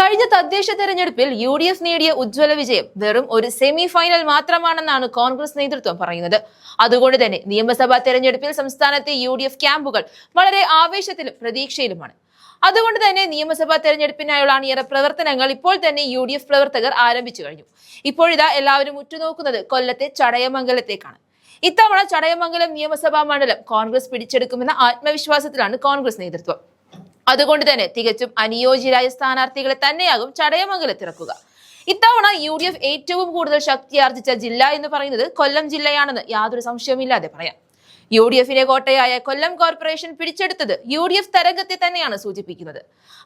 കഴിഞ്ഞ തദ്ദേശ തെരഞ്ഞെടുപ്പിൽ UDF നേടിയ ഉജ്ജ്വല വിജയം വെറും ഒരു സെമി ഫൈനൽ മാത്രമാണെന്നാണ് കോൺഗ്രസ് നേതൃത്വം പറയുന്നത്. അതുകൊണ്ട് തന്നെ നിയമസഭാ തെരഞ്ഞെടുപ്പിൽ സംസ്ഥാനത്തെ UDF ക്യാമ്പുകൾ വളരെ ആവേശത്തിലും പ്രതീക്ഷയിലുമാണ്. അതുകൊണ്ട് തന്നെ നിയമസഭാ തെരഞ്ഞെടുപ്പിനായുള്ള അണിയറ പ്രവർത്തനങ്ങൾ ഇപ്പോൾ തന്നെ UDF പ്രവർത്തകർ ആരംഭിച്ചു കഴിഞ്ഞു. ഇപ്പോഴിതാ എല്ലാവരും ഉറ്റുനോക്കുന്നത് കൊല്ലത്തെ ചടയമംഗലത്തേക്കാണ്. ഇത്തവണ ചടയമംഗലം നിയമസഭാ മണ്ഡലം കോൺഗ്രസ് പിടിച്ചെടുക്കുമെന്ന ആത്മവിശ്വാസത്തിലാണ് കോൺഗ്രസ് നേതൃത്വം. അതുകൊണ്ട് തന്നെ തികച്ചും അനുയോജ്യരായ സ്ഥാനാർത്ഥികളെ തന്നെയാകും ചടയമംഗലത്തിറക്കുക. ഇത്തവണ UDF ഏറ്റവും കൂടുതൽ ശക്തിയാർജിച്ച ജില്ല എന്ന് പറയുന്നത് കൊല്ലം ജില്ലയാണെന്ന് യാതൊരു സംശയവുമില്ലാതെ പറയാം. UDFിന്റെ കോട്ടയായ കൊല്ലം കോർപ്പറേഷൻ പിടിച്ചെടുത്തത് UDF തരംഗത്തെ തന്നെയാണ് സൂചിപ്പിക്കുന്നത്.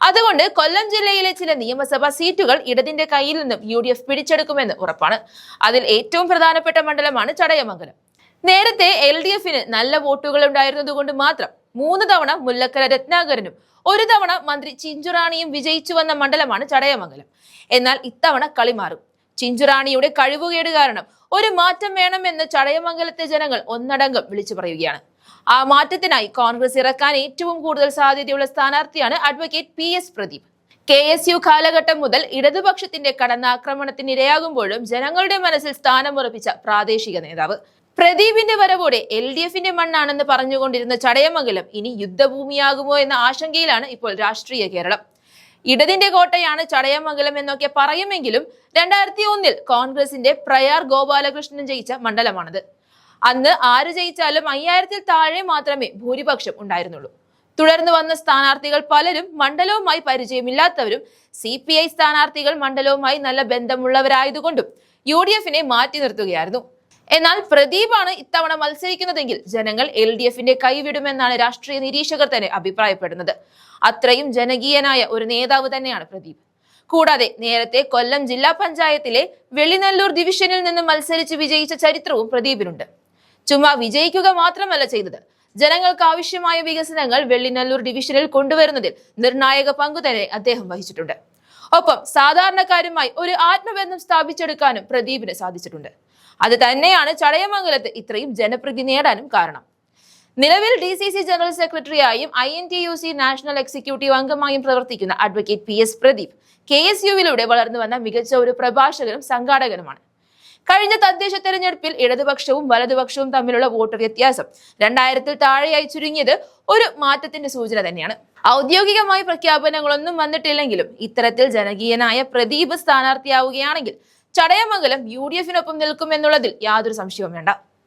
അതുകൊണ്ട് കൊല്ലം ജില്ലയിലെ ചില നിയമസഭാ സീറ്റുകൾ ഇടതിന്റെ കയ്യിൽ നിന്നും UDF പിടിച്ചെടുക്കുമെന്ന് ഉറപ്പാണ്. അതിൽ ഏറ്റവും പ്രധാനപ്പെട്ട മണ്ഡലമാണ് ചടയമംഗലം. നേരത്തെ LDFന് നല്ല വോട്ടുകൾ ഉണ്ടായിരുന്നതുകൊണ്ട് മാത്രം 3 തവണ മുല്ലക്കര രത്നാകരനും 1 തവണ മന്ത്രി ചിഞ്ചുറാണിയും വിജയിച്ചു വന്ന മണ്ഡലമാണ് ചടയമംഗലം. എന്നാൽ ഇത്തവണ കളി മാറും. ചിഞ്ചുറാണിയുടെ കഴിവുകേട് കാരണം ഒരു മാറ്റം വേണമെന്ന് ചടയമംഗലത്തെ ജനങ്ങൾ ഒന്നടങ്കം വിളിച്ചു പറയുകയാണ്. ആ മാറ്റത്തിനായി കോൺഗ്രസ് ഇറക്കാൻ ഏറ്റവും കൂടുതൽ സാധ്യതയുള്ള സ്ഥാനാർത്ഥിയാണ് അഡ്വക്കേറ്റ് PS പ്രദീപ്. KSU കാലഘട്ടം മുതൽ ഇടതുപക്ഷത്തിന്റെ കടന്നാക്രമണത്തിനിരയാകുമ്പോഴും ജനങ്ങളുടെ മനസ്സിൽ സ്ഥാനമുറപ്പിച്ച പ്രാദേശിക നേതാവ്. പ്രദീപിന്റെ വരവോടെ LDFന്റെ മണ്ണാണെന്ന് പറഞ്ഞുകൊണ്ടിരുന്ന ചടയമംഗലം ഇനി യുദ്ധഭൂമിയാകുമോ എന്ന ആശങ്കയിലാണ് ഇപ്പോൾ രാഷ്ട്രീയ കേരളം. ഇടതിന്റെ കോട്ടയാണ് ചടയമംഗലം എന്നൊക്കെ പറയുമെങ്കിലും 2001 കോൺഗ്രസിന്റെ പ്രയാർ ഗോപാലകൃഷ്ണൻ ജയിച്ച മണ്ഡലമാണത്. അന്ന് ആര് ജയിച്ചാലും 5000-ൽ താഴെ മാത്രമേ ഭൂരിപക്ഷം ഉണ്ടായിരുന്നുള്ളൂ. തുടർന്ന് വന്ന സ്ഥാനാർത്ഥികൾ പലരും മണ്ഡലവുമായി പരിചയമില്ലാത്തവരും CPI സ്ഥാനാർത്ഥികൾ മണ്ഡലവുമായി നല്ല ബന്ധമുള്ളവരായതുകൊണ്ടും UDFനെ മാറ്റി നിർത്തുകയായിരുന്നു. എന്നാൽ പ്രദീപാണ് ഇത്തവണ മത്സരിക്കുന്നതെങ്കിൽ ജനങ്ങൾ LDFന്റെ കൈവിടുമെന്നാണ് രാഷ്ട്രീയ നിരീക്ഷകർ തന്നെ അഭിപ്രായപ്പെടുന്നത്. അത്രയും ജനകീയനായ ഒരു നേതാവ് തന്നെയാണ് പ്രദീപ്. കൂടാതെ നേരത്തെ കൊല്ലം ജില്ലാ പഞ്ചായത്തിലെ വെള്ളിനല്ലൂർ ഡിവിഷനിൽ നിന്ന് മത്സരിച്ച് വിജയിച്ച ചരിത്രവും പ്രദീപിനുണ്ട്. ചുമ്മാ വിജയിക്കുക മാത്രമല്ല ചെയ്തത്, ജനങ്ങൾക്ക് ആവശ്യമായ വികസനങ്ങൾ വെള്ളിനല്ലൂർ ഡിവിഷനിൽ കൊണ്ടുവരുന്നതിൽ നിർണായക പങ്കു തന്നെ അദ്ദേഹം വഹിച്ചിട്ടുണ്ട്. ഒപ്പം സാധാരണക്കാരുമായി ഒരു ആത്മബന്ധം സ്ഥാപിച്ചെടുക്കാനും പ്രദീപിന് സാധിച്ചിട്ടുണ്ട്. അത് തന്നെയാണ് ചടയമംഗലത്ത് ഇത്രയും ജനപ്രീതി നേടാനും കാരണം. നിലവിൽ DCC ജനറൽ സെക്രട്ടറിയായും INTUC നാഷണൽ എക്സിക്യൂട്ടീവ് അംഗമായും പ്രവർത്തിക്കുന്ന അഡ്വക്കേറ്റ് PS പ്രദീപ് KSUവിലൂടെ വളർന്നു വന്ന മികച്ച ഒരു പ്രഭാഷകനും സംഘാടകനുമാണ്. കഴിഞ്ഞ തദ്ദേശ തെരഞ്ഞെടുപ്പിൽ ഇടതുപക്ഷവും വലതുപക്ഷവും തമ്മിലുള്ള വോട്ട് വ്യത്യാസം 2000-ൽ താഴെയായി ചുരുങ്ങിയത് ഒരു മാറ്റത്തിന്റെ സൂചന തന്നെയാണ്. ഔദ്യോഗികമായ പ്രഖ്യാപനങ്ങളൊന്നും വന്നിട്ടില്ലെങ്കിലും ഇത്തരത്തിൽ ജനകീയനായ പ്രദീപ് സ്ഥാനാർത്ഥിയാവുകയാണെങ്കിൽ ചടയമംഗലം UDFനൊപ്പം നിൽക്കുമെന്നുള്ളതിൽ യാതൊരു സംശയവും വേണ്ട.